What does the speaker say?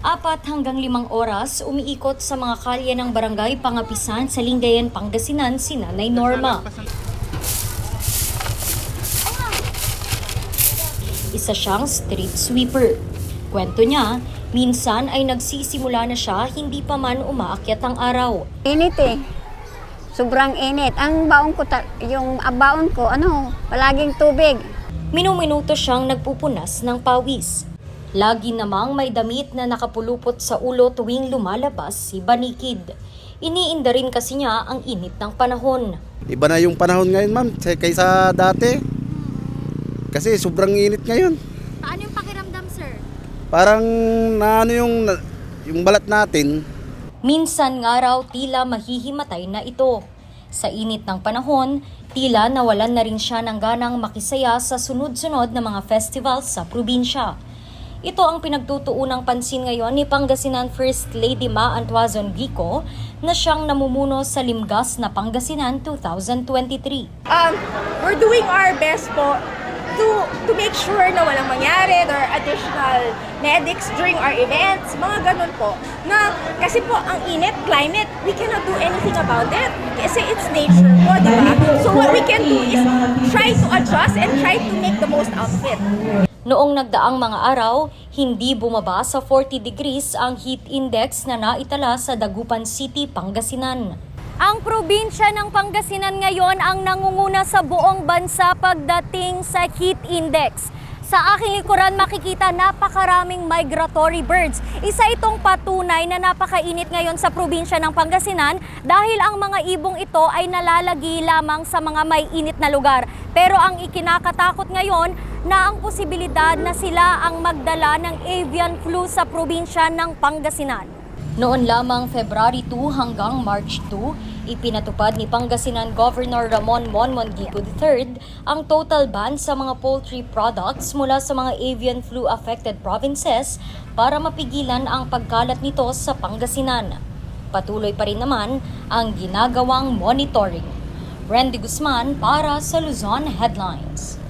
4 hanggang 5 oras umiikot sa mga kalye ng barangay Pangapisan sa Lingayen, Pangasinan si Nanay Norma. Isa siyang street sweeper. Kwento niya, minsan ay nagsisimula na siya hindi pa man umaakyat ang araw. Init eh. Sobrang init. Ang baon ko, palaging tubig. Minuminuto siyang nagpupunas ng pawis. Lagi namang may damit na nakapulupot sa ulo tuwing lumalabas si Banikid. Iniinda rin kasi niya ang init ng panahon. Iba na yung panahon ngayon, ma'am, kaysa dati. Kasi sobrang init ngayon. Paano yung pakiramdam, sir? Parang yung balat natin. Minsan nga raw tila mahihimatay na ito. Sa init ng panahon, tila nawalan na rin siya ng ganang makisaya sa sunod-sunod na mga festival sa probinsya. Ito ang pinagtutuunang pansin ngayon ni Pangasinan First Lady Ma Antuazon Vico na siyang namumuno sa Limgas na Pangasinan 2023. We're doing our best po to make sure na walang mangyari or additional medics during our events, mga ganun po. Na kasi po ang init, climate, we cannot do anything about it. Kasi it's nature po, di ba? So what we can do is try to adjust and try to make the most out of it. Noong nagdaang mga araw, hindi bumaba sa 40 degrees ang heat index na naitala sa Dagupan City, Pangasinan. Ang probinsya ng Pangasinan ngayon ang nangunguna sa buong bansa pagdating sa heat index. Sa aking likuran makikita napakaraming migratory birds. Isa itong patunay na napakainit ngayon sa probinsya ng Pangasinan dahil ang mga ibong ito ay nalalagi lamang sa mga may init na lugar. Pero ang ikinakatakot ngayon na ang posibilidad na sila ang magdala ng avian flu sa probinsya ng Pangasinan. Noon lamang February 2 hanggang March 2, ipinatupad ni Pangasinan Governor Ramon Monmongico III ang total ban sa mga poultry products mula sa mga avian flu-affected provinces para mapigilan ang pagkalat nito sa Pangasinan. Patuloy pa rin naman ang ginagawang monitoring. Randy Guzman para sa Luzon Headlines.